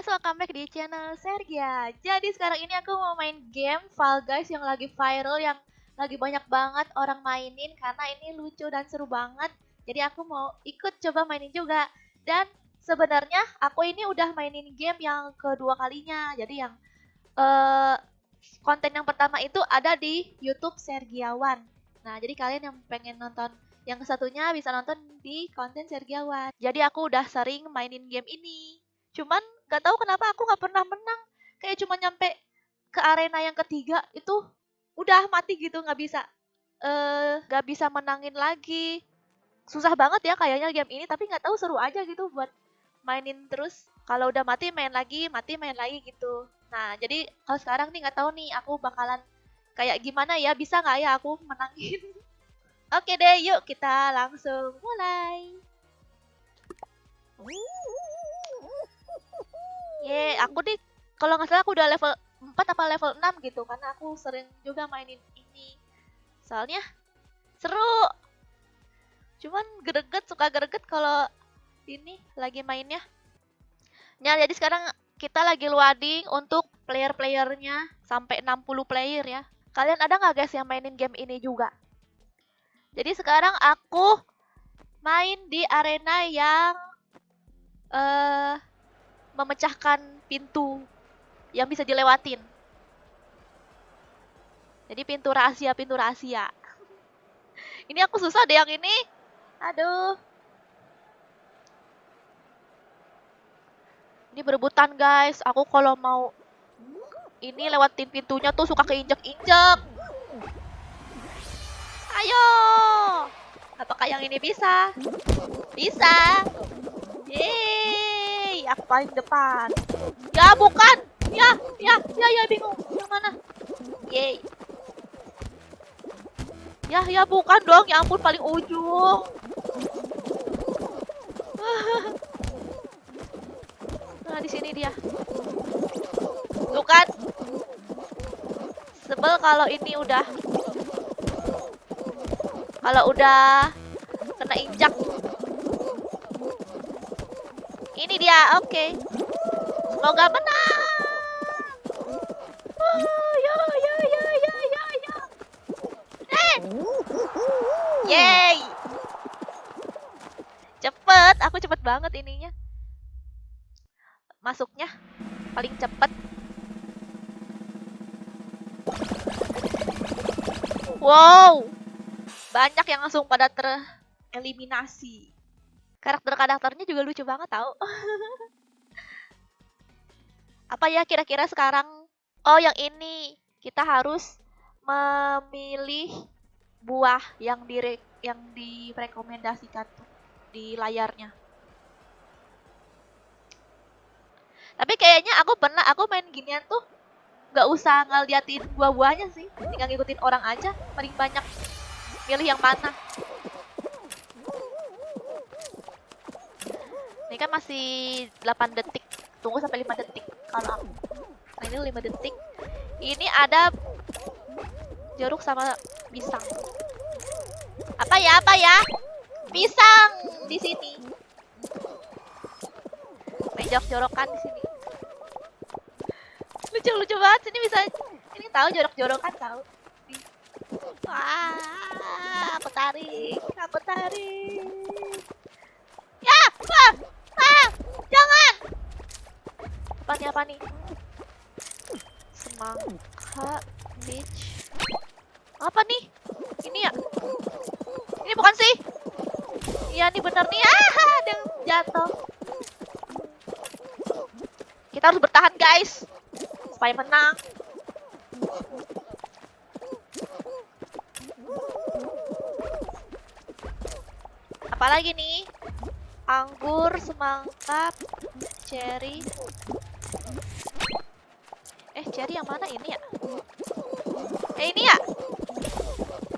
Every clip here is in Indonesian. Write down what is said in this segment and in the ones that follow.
guys, welcome back di channel Sergia. Jadi sekarang ini aku mau main game Fall Guys yang lagi viral, yang lagi banyak banget orang mainin karena ini lucu dan seru banget. Jadi aku mau ikut coba mainin juga. Dan sebenarnya aku ini udah mainin game yang kedua kalinya. Jadi yang konten yang pertama itu ada di YouTube Sergiawan. Nah, jadi kalian yang pengen nonton yang satunya bisa nonton di konten Sergiawan. Jadi aku udah sering mainin game ini. Cuman gak tahu kenapa aku gak pernah menang. Kayak cuma nyampe ke arena yang ketiga itu udah mati gitu, gak bisa gak bisa menangin lagi. Susah banget ya kayaknya game ini, tapi gak tahu seru aja gitu buat mainin terus. Kalau udah mati main lagi gitu. Nah, jadi kalau sekarang nih nggak tahu nih aku bakalan kayak gimana ya, bisa nggak ya aku menangin? Oke deh, yuk kita langsung mulai. Aku nih kalau nggak salah aku udah level 4 apa level 6 gitu, karena aku sering juga mainin ini. Soalnya seru. Cuman suka greget kalau ini lagi mainnya. Nah, jadi sekarang kita lagi loading untuk player-playernya sampai 60 player ya. Kalian ada nggak guys yang mainin game ini juga? Jadi sekarang aku main di arena yang memecahkan pintu yang bisa dilewatin. Jadi pintu rahasia. Ini aku susah deh yang ini. Aduh. Ini berebutan guys. Aku kalau mau ini lewatin pintunya tuh suka keinjek-injek. Ayo. Apakah yang ini bisa? Bisa. Yeay, aku paling depan. Ya, bukan. Ya, bingung. Yang mana? Yeay. Ya, bukan dong. Ya ampun, paling ujung. Nah, di sini dia. Tuh kan. Sebel kalau ini udah kena injak. Ini dia, oke. Semoga menang. Ya. Yeay. Aku cepet banget ininya. Masuknya paling cepet. Wow. Banyak yang langsung pada tereliminasi. Karakternya juga lucu banget tau. Apa ya kira-kira sekarang? Oh, yang ini. Kita harus memilih buah yang direkomendasikan tuh di layarnya. Tapi kayaknya aku main ginian tuh nggak usah ngeliatin buah-buahnya sih, tinggal ngikutin orang aja, paling banyak milih yang mana. Ini kan masih 8 detik, tunggu sampai 5 detik kalau aku. Nah, ini 5 detik. Ini ada jeruk sama pisang. Apa ya? Pisang di sini. Main jorok-jorokan di sini. Lucu banget sini bisa. Ini tahu jorok-jorokan tahu. Wah, aku tarik. Ya, jangan. Apa nih? Semangka beach. Apa nih? Ini ya? Ini bukan sih? Iya, nih bener nih. Ada yang jatuh. Kita harus bertahan, guys. Supaya menang. Apalagi nih? Anggur, semangka, cherry. Cherry yang mana ini ya? Ini ya?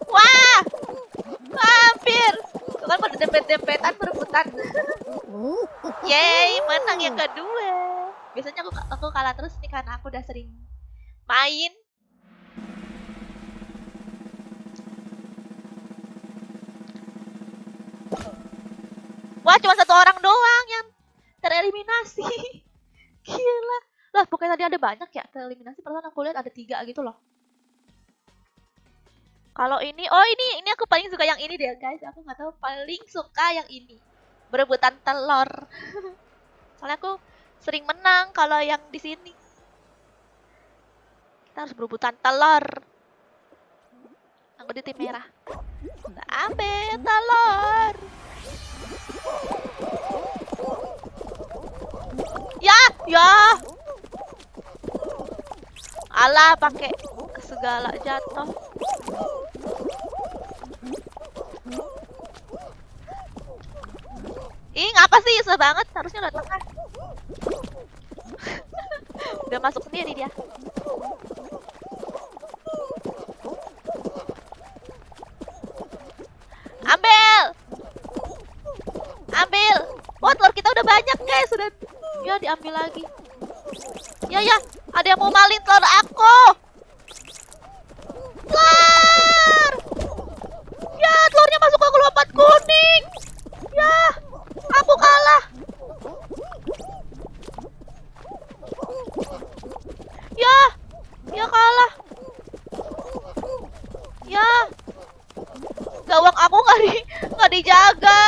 Wah! Hampir! Itu kan pada dempet-dempetan berebutan. Yeay, menang yang kedua. Biasanya aku kalah terus nih karena aku udah sering main. Wah, cuma satu orang doang yang tereliminasi. Gila. Lah, pokoknya tadi ada banyak ya tereliminasi, perasaan aku lihat ada 3 gitu loh. Kalau ini, oh ini aku paling suka yang ini deh guys. Aku nggak tahu, paling suka yang ini. Berebutan telur. Soalnya aku sering menang kalau yang di sini. Kita harus berebutan telur. Aku di tim merah. Ambil telur. Ya, ya. Alah, pakai segala jatuh. Ih, ngapa sih? Susah banget. Harusnya udah tengah. Udah masuk sendiri dia. Ambil. Ambil. Wah, telur kita udah banyak, guys. Sudah. Ya, diambil lagi. Ya, ya. Ada yang mau malin telur aku. Telur. Ya, telurnya masuk ke lompat kuning. Ya, aku kalah. Ya, ya kalah. Ya, gawang aku nggak dijaga.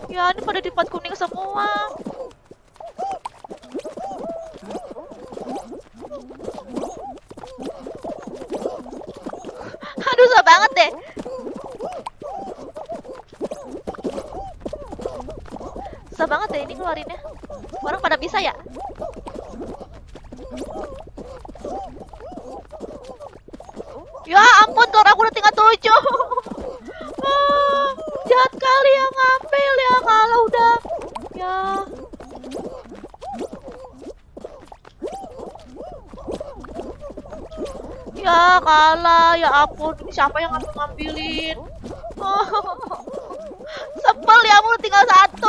Ya, ini pada di pot kuning semua. Aduh, susah banget deh. Susah banget deh ini keluarinnya. Orang pada bisa ya? Ya ampun, telur aku udah tinggal 7. Jahat kali yang ngambil ya, kalau udah. Ya. Ya kalah, ya ampun. Ini siapa yang ngambilin? Sebel ya, aku tinggal 1.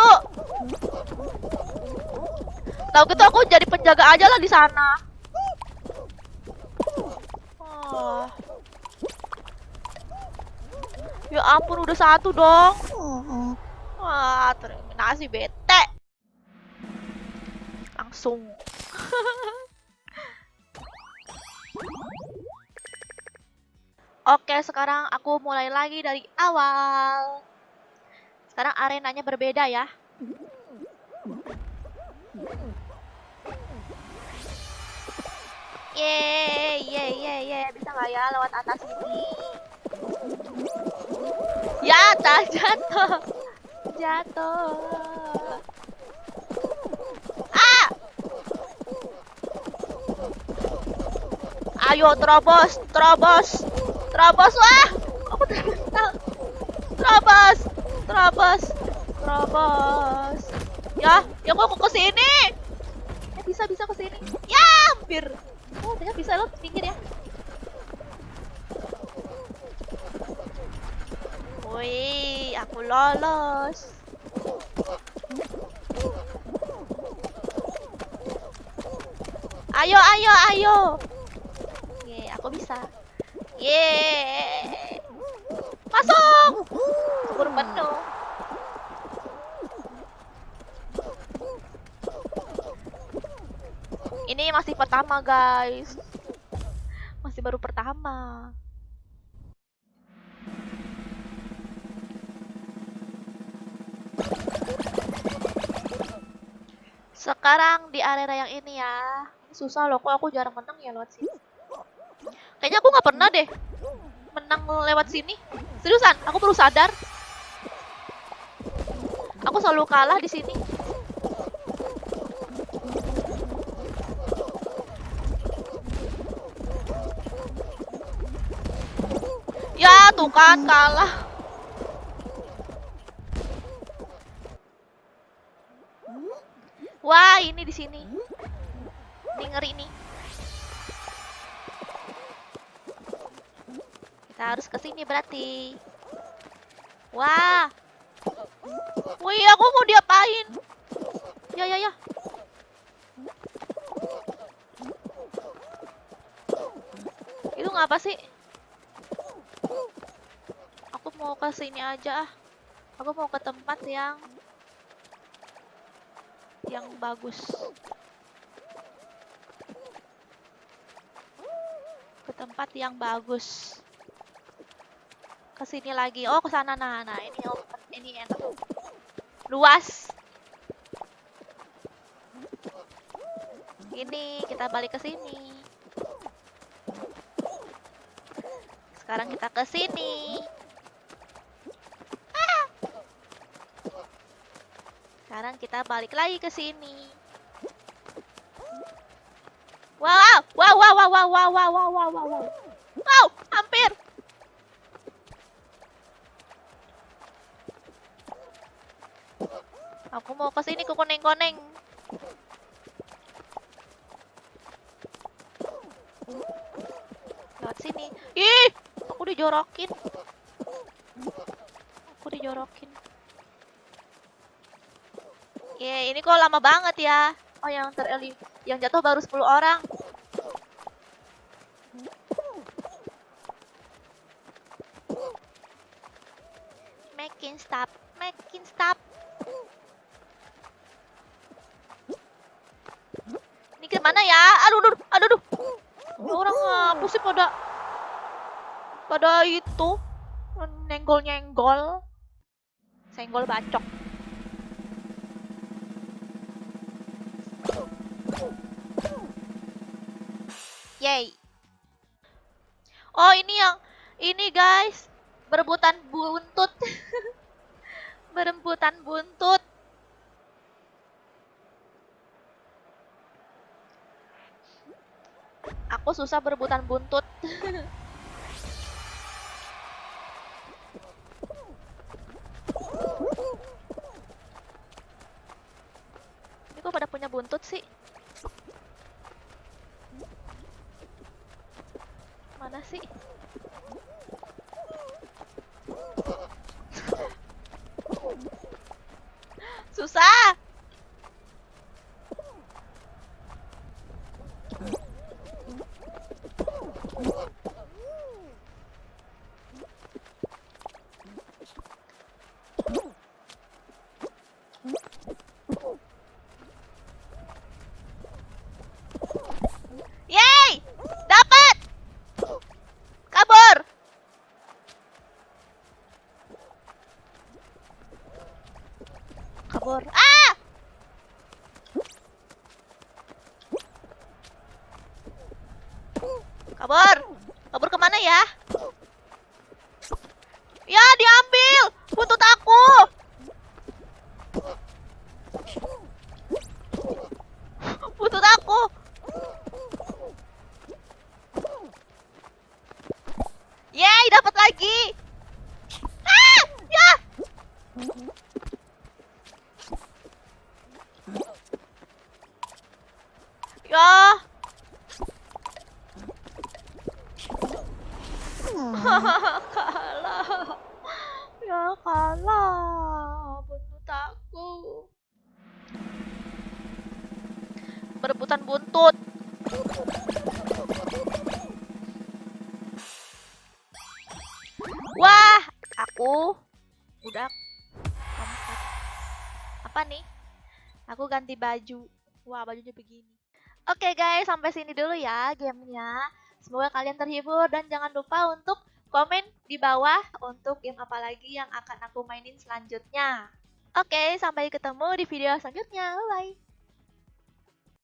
Tahu gitu aku jadi penjaga aja lah di sana. Ya ampun, udah 1 dong. Wah, tereliminasi, bete. Langsung. Oke, sekarang aku mulai lagi dari awal. Sekarang arenanya berbeda ya. Yeay, bisa nggak ya lewat atas ini? Ya, jatuh. Jatuh. Ah! Ayo, terobos, terobos. Terobos, wah! Aku terbental. Terobos, terobos, terobos. Ya kok ke sini? Bisa ke sini. Ya, hampir. Oh, ternyata bisa lo pinggir ya. Wih, aku lolos. Ayo. Ye, aku bisa. Ye. Masuk. Syukur penuh. Ini masih pertama, guys. Masih baru pertama. Sekarang di area yang ini ya. Ini susah loh, kok aku jarang menang ya lewat sini. Kayaknya aku nggak pernah deh menang lewat sini. Seriusan, aku perlu sadar. Aku selalu kalah di sini. Ya, tuh kan kalah. Wah, ini di sini. Ini ngeri nih. Kita harus ke sini berarti. Wah. Wih, aku mau diapain? Ya. Itu ngapa sih? Aku mau ke sini aja ah. Aku mau ke tempat yang yang bagus. Ke tempat yang bagus. Ke sini lagi. Oh, ke sana. Nah, ini open, ini enak. Luas. Ini kita balik ke sini. Sekarang kita ke sini. Sekarang kita balik lagi ke sini. Wow, wow, wow, wow, wow, wow, wow, wow, wow, wow. Wow, hampir. Aku mau ke sini ke koneng-koneng. Lewat sini. Ih, aku dijorokin. Ini kok lama banget ya. Oh, yang jatuh baru 10 orang. Making stop. Ini kemana ya? Aduh. Ya orang apa sih pada itu nyenggol. Senggol bacok. Yay. Oh, ini guys, berebutan buntut. Berebutan buntut. Aku susah berebutan buntut. Ini kok pada punya buntut sih? Mana sih? Susah. Yeay! Dapat! Kabur! Ah! Kabur kemana ya? Ya, diambil! Buntut aku! Buntut aku! Yeay, dapat lagi! Ah! Ya! Ya! Kalah. Ya kalah. Buntut aku. Berebutan buntut. Wah, aku udah keempat. Apa nih? Aku ganti baju. Wah, bajunya begini. Oke guys, sampai sini dulu ya gamenya. Semoga kalian terhibur dan jangan lupa untuk komen di bawah untuk game apa lagi yang akan aku mainin selanjutnya. Oke, sampai ketemu di video selanjutnya. Bye-bye.